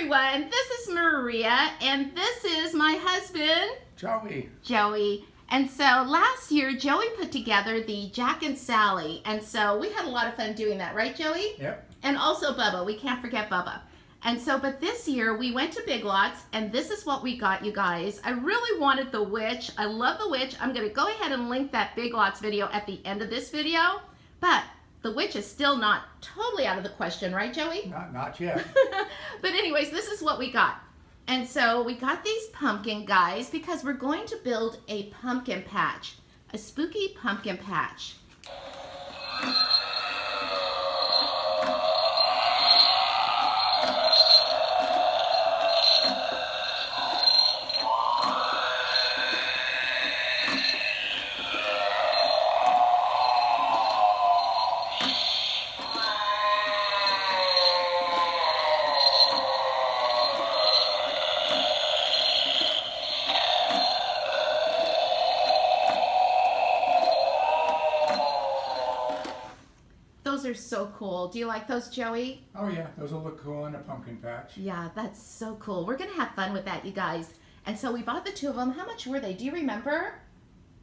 everyone, this is Maria, and this is my husband, Joey. And so last year, Joey put together the Jack and Sally, and so we had a lot of fun doing that, right, Joey? Yep. And also Bubba, we can't forget Bubba. And so, but this year, we went to Big Lots, and this is what we got, you guys. I really wanted the witch. I love the witch. I'm going to go ahead and link that Big Lots video at the end of this video, but the witch is still not totally out of the question, right, Joey? Not yet. But anyways, this is what we got. And so we got these pumpkin guys because we're going to build a pumpkin patch, a spooky pumpkin patch. Those are so cool. Do you like those, Joey? Oh yeah, those will look cool in a pumpkin patch. Yeah, that's so cool. We're going to have fun with that, you guys. And so we bought the two of them. How much were they? Do you remember?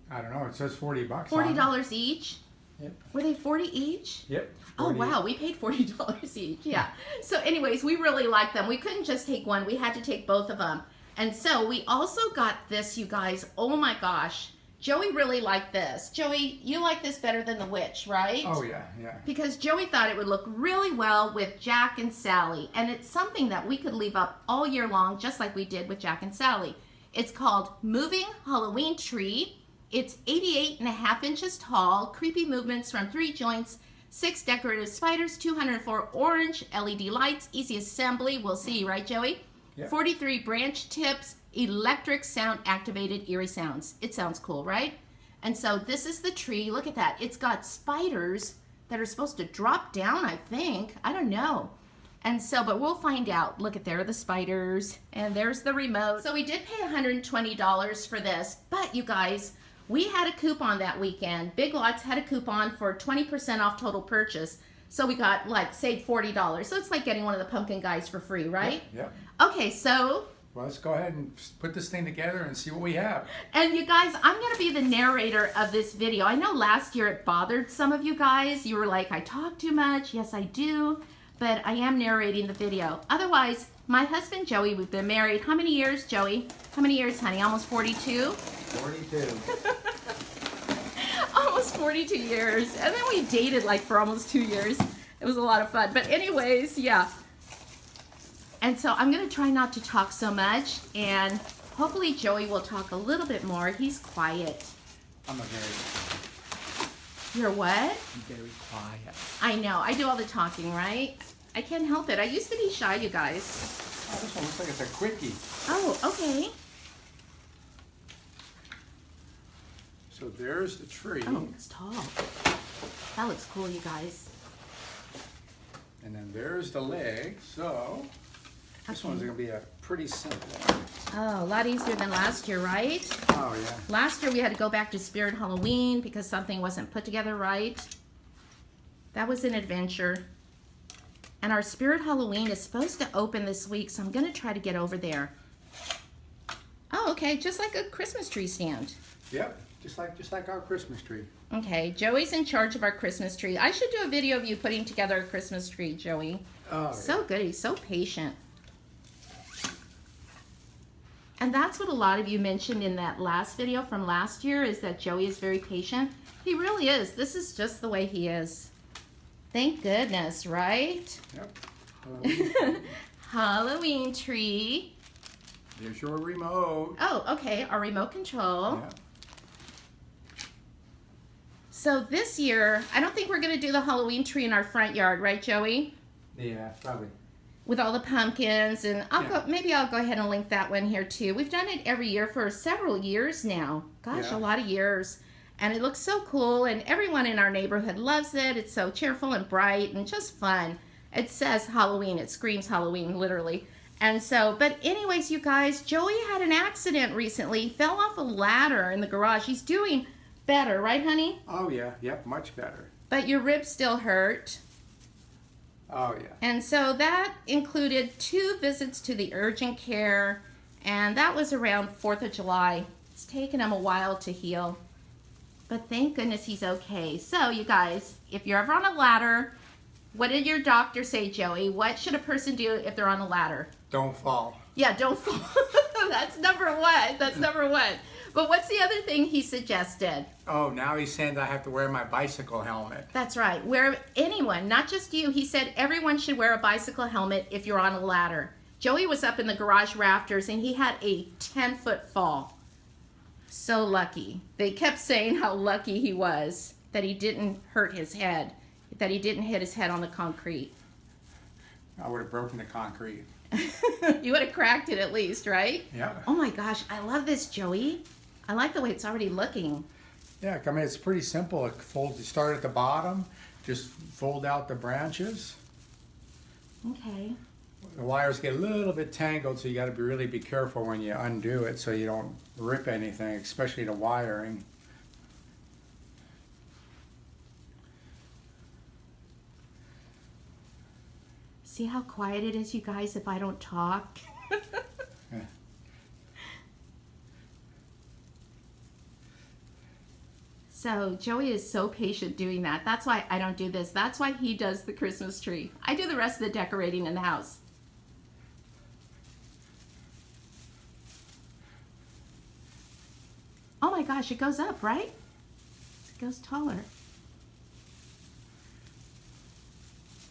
I don't know. It says $40. $40 each? Yep. Were they 40 each? Yep. 40. Oh, wow. We paid $40 each. Yeah. So anyways, we really like them. We couldn't just take one. We had to take both of them. And so we also got this, you guys. Oh, my gosh. Joey really liked this. Joey, you like this better than the witch, right? Oh, yeah, yeah. Because Joey thought it would look really well with Jack and Sally. And it's something that we could leave up all year long, just like we did with Jack and Sally. It's called Moving Halloween Tree. It's 88.5 inches tall, creepy movements from 3 joints, 6 decorative spiders, 204 orange LED lights, easy assembly. We'll see, right, Joey? Yep. 43 branch tips, electric sound activated eerie sounds. It sounds cool, right? And so this is the tree. Look at that. It's got spiders that are supposed to drop down, I think. I don't know. And so, but we'll find out. Look at there are the spiders, and there's the remote. So we did pay $120 for this, but you guys, we had a coupon that weekend. Big Lots had a coupon for 20% off total purchase. So we got, like, saved $40. So it's like getting one of the pumpkin guys for free, right? Yep. Okay, so well, let's go ahead and put this thing together and see what we have. and you guys, I'm going to be the narrator of this video. I know last year it bothered some of you guys. You were like, I talk too much. Yes, I do. But I am narrating the video. Otherwise, my husband, Joey, we've been married. How many years, Joey? How many years, honey? Almost 42? 42. Almost 42 years. And then we dated like for almost 2 years. It was a lot of fun. But anyways, yeah. And so I'm going to try not to talk so much. And hopefully Joey will talk a little bit more. He's quiet. I'm a very... You're what? I'm very quiet. I know. I do all the talking, right? I can't help it. I used to be shy, you guys. Oh, this one looks like it's a quickie. Oh, okay. So there's the tree. Oh, it's tall. That looks cool, you guys. And then there's the leg. So this one's going to be a pretty simple one. Oh, a lot easier than last year, right? Oh, yeah. Last year we had to go back to Spirit Halloween because something wasn't put together right. That was an adventure. And our Spirit Halloween is supposed to open this week, so I'm going to try to get over there. Oh, okay, just like a Christmas tree stand. Yep, just like our Christmas tree. Okay, Joey's in charge of our Christmas tree. I should do a video of you putting together a Christmas tree, Joey. Oh, So good, he's so patient. And that's what a lot of you mentioned in that last video from last year, is that Joey is very patient. He really is. This is just the way he is. Thank goodness, right? Yep. Halloween. Halloween tree. There's your remote. Oh, okay, our remote control. Yeah. So this year, I don't think we're going to do the Halloween tree in our front yard, right, Joey? Yeah, probably. With all the pumpkins, and Yeah. maybe I'll go ahead and link that one here too. We've done it every year for several years now. Gosh, Yeah. a lot of years. And it looks so cool, and everyone in our neighborhood loves it. It's so cheerful and bright and just fun. It says Halloween. It screams Halloween, literally. And so, but anyways, you guys, Joey had an accident recently. He fell off a ladder in the garage. He's doing better, right, honey? Oh, yeah. Yep, much better. But your ribs still hurt. Oh, yeah. And so that included 2 visits to the urgent care, and that was around 4th of July. It's taken him a while to heal, but thank goodness he's okay. So you guys, if you're ever on a ladder, what did your doctor say, Joey? What should a person do if they're on a ladder? Don't fall. Yeah, don't fall. That's number one. That's number one. But what's the other thing he suggested? Oh, now he's saying that I have to wear my bicycle helmet. That's right. Where anyone, not just you, he said everyone should wear a bicycle helmet if you're on a ladder. Joey was up in the garage rafters and he had a 10-foot fall. So lucky. They kept saying how lucky he was that he didn't hurt his head, that he didn't hit his head on the concrete. I would have broken the concrete. You would have cracked it at least, right? Yeah. Oh my gosh, I love this, Joey. I like the way it's already looking. Yeah, I mean, it's pretty simple. You start at the bottom, just fold out the branches. Okay. The wires get a little bit tangled, so you got to really be careful when you undo it so you don't rip anything, especially the wiring. See how quiet it is, you guys, if I don't talk? Yeah. So Joey is so patient doing that. That's why I don't do this. That's why he does the Christmas tree. I do the rest of the decorating in the house. Oh my gosh, it goes up, right? It goes taller.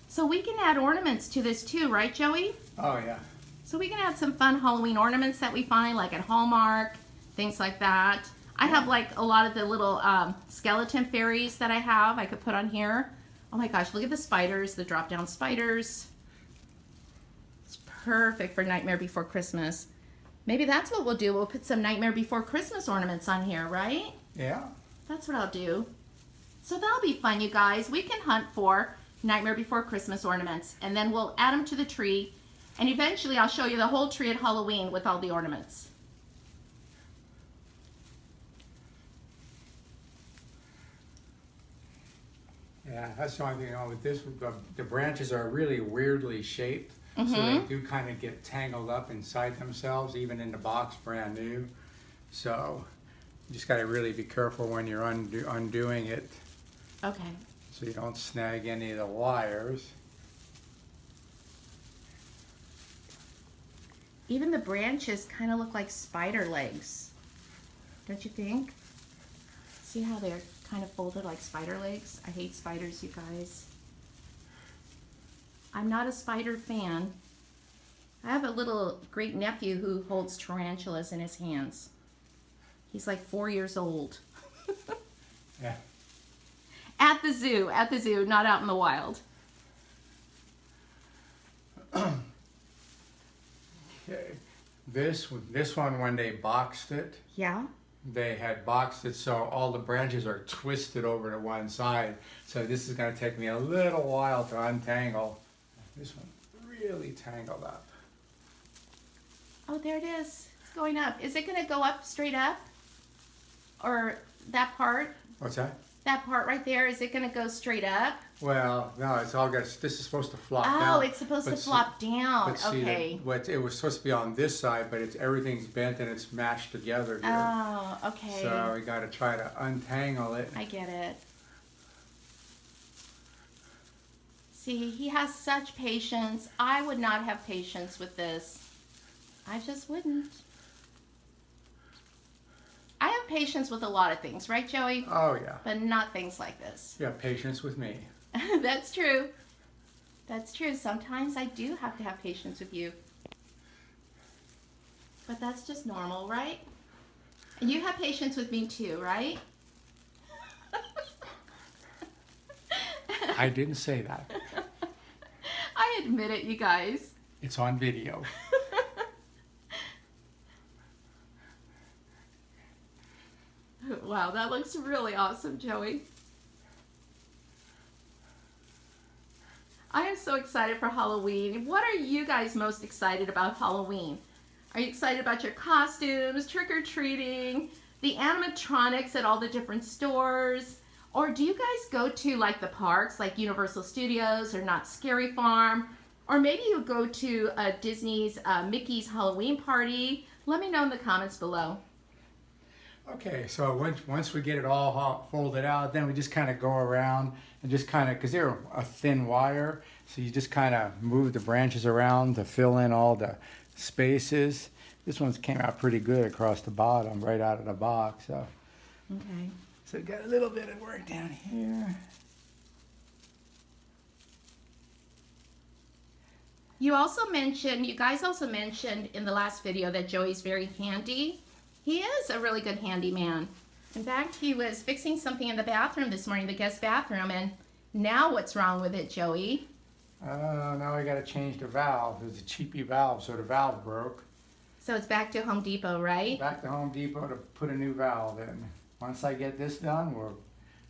So we can add ornaments to this too, right, Joey? Oh, yeah. So we can add some fun Halloween ornaments that we find, like at Hallmark, things like that. I have like a lot of the little skeleton fairies that I have I could put on here. Oh my gosh, look at the spiders, the drop-down spiders. It's perfect for Nightmare Before Christmas. Maybe that's what we'll do. We'll put some Nightmare Before Christmas ornaments on here, right? Yeah. That's what I'll do. So that'll be fun, you guys. We can hunt for Nightmare Before Christmas ornaments, and then we'll add them to the tree, and eventually I'll show you the whole tree at Halloween with all the ornaments. Yeah, that's the only thing, you know, with this, the branches are really weirdly shaped, so they do kind of get tangled up inside themselves, even in the box brand new. So you just got to really be careful when you're undoing it, Okay. so you don't snag any of the wires. Even the branches kind of look like spider legs. Don't you think? See how they're kind of folded like spider legs? I hate spiders, you guys. I'm not a spider fan. I have a little great nephew who holds tarantulas in his hands. He's like 4 years old. Yeah. At the zoo, not out in the wild. Okay. This one, when they boxed it, Yeah? they had boxed it so all the branches are twisted over to one side. So this is going to take me a little while to untangle. This one really tangled up. Oh, there it is. It's going up. Is it going to go up straight up? Or that part? What's that? That part right there, is it going to go straight up? Well, no, it's all got. This is supposed to flop down. Oh, it's supposed to But see- flop down. But see, Okay. it was supposed to be on this side, but everything's bent and it's mashed together here. Oh, okay. So we got to try to untangle it. I get it. See, he has such patience. I would not have patience with this. I just wouldn't. I have patience with a lot of things, right, Joey? Oh yeah. But not things like this. You have patience with me. That's true. That's true. Sometimes I do have to have patience with you. But that's just normal, right? And you have patience with me too, right? I didn't say that. I admit it, you guys. It's on video. Wow, that looks really awesome, Joey. I am so excited for Halloween. What are you guys most excited about Halloween? Are you excited about your costumes, trick-or-treating, the animatronics at all the different stores, Or do you guys go to like the parks, like Universal Studios or Knott's Scary Farm? Or maybe you go to Disney's Mickey's Halloween Party? Let me know in the comments below. Okay, so once we get it all folded out, then we just kind of go around and just kind of, because they're a thin wire, so you just kind of move the branches around to fill in all the spaces. This one's came out pretty good across the bottom, right out of the box. So, Okay. so we got a little bit of work down here. You guys also mentioned in the last video that Joey's very handy. He is a really good handyman. In fact, he was fixing something in the bathroom this morning, the guest bathroom, and now what's wrong with it, Joey? Now I got to change the valve. It was a cheapy valve, so the valve broke. So it's back to Home Depot, right? Back to Home Depot to put a new valve in. Once I get this done, we'll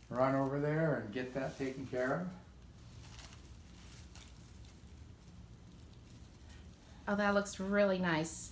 run over there and get that taken care of. Oh, that looks really nice.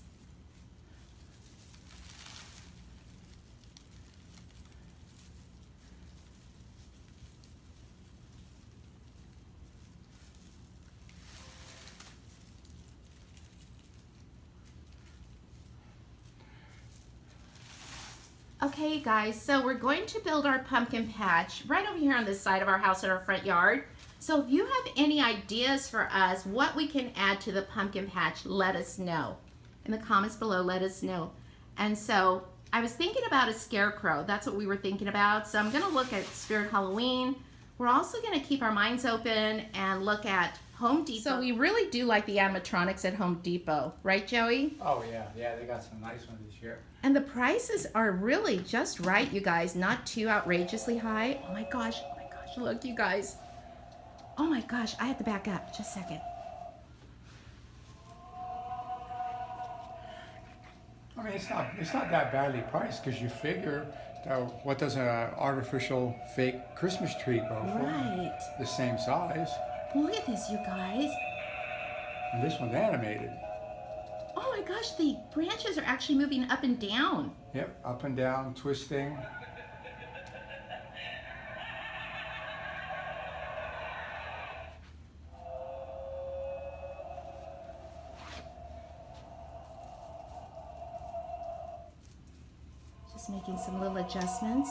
Okay, guys, so we're going to build our pumpkin patch right over here on this side of our house in our front yard. So if you have any ideas for us, what we can add to the pumpkin patch, let us know. In the comments below, let us know. And so I was thinking about a scarecrow. That's what we were thinking about. So I'm going to look at Spirit Halloween. We're also going to keep our minds open and look at Home Depot. So we really do like the animatronics at Home Depot. Right, Joey? Oh, yeah, they got some nice ones this year. And the prices are really just right, you guys. Not too outrageously high. Oh my gosh, look, you guys. Oh my gosh, I have to back up. Just a second. I mean, it's not that badly priced, because you figure what does an artificial fake Christmas tree go for? Right. The same size. Look at this, you guys. And this one's animated. Oh my gosh, the branches are actually moving up and down. Yep, up and down, twisting. Just making some little adjustments.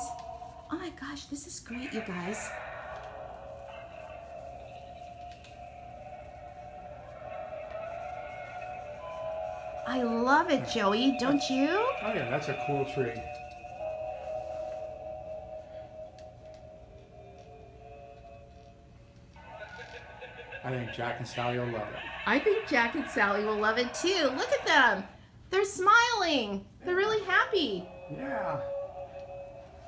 Oh my gosh, this is great, you guys. I love it, Joey, don't you? Oh yeah, that's a cool tree. I think Jack and Sally will love it. I think Jack and Sally will love it too. Look at them. They're smiling. They're really happy. Yeah.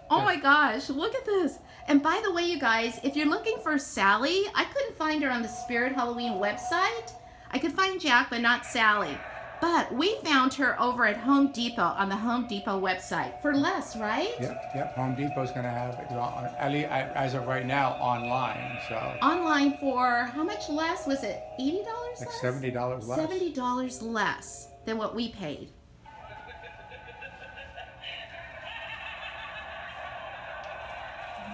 Oh my gosh, look at this. And by the way, you guys, if you're looking for Sally, I couldn't find her on the Spirit Halloween website. I could find Jack, but not Sally. But we found her over at Home Depot on the Home Depot website for less, right? Yep. Home Depot's going to have it, at least as of right now, online. So Online for how much less? Was it $80 like less? $70 less. $70 less than what we paid.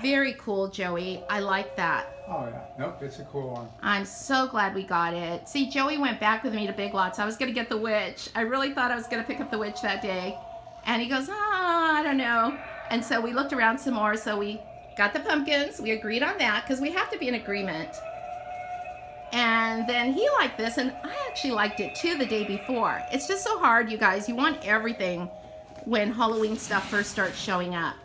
Very cool, Joey. I like that. Oh yeah, nope, it's a cool one. I'm so glad we got it. See, Joey went back with me to Big Lots. I was going to get the witch. I really thought I was going to pick up the witch that day. And he goes, I don't know. And so we looked around some more. So we got the pumpkins. We agreed on that because we have to be in agreement. And then he liked this, and I actually liked it too the day before. It's just so hard, you guys. You want everything when Halloween stuff first starts showing up.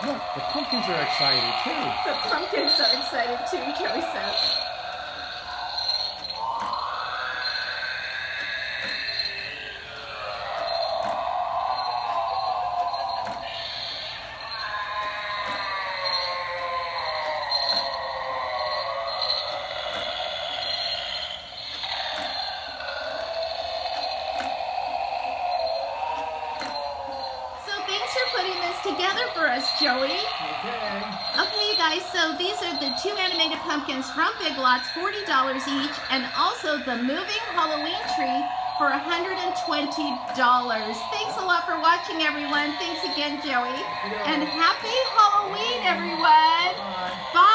Look, the pumpkins are excited too. The pumpkins are excited too, Joey says. Together for us, Joey. Okay, you guys, so these are the two animated pumpkins from Big Lots, $40 each, and also the moving Halloween tree for $120. Thanks a lot for watching, everyone. Thanks again, Joey. And happy Halloween, everyone. Bye.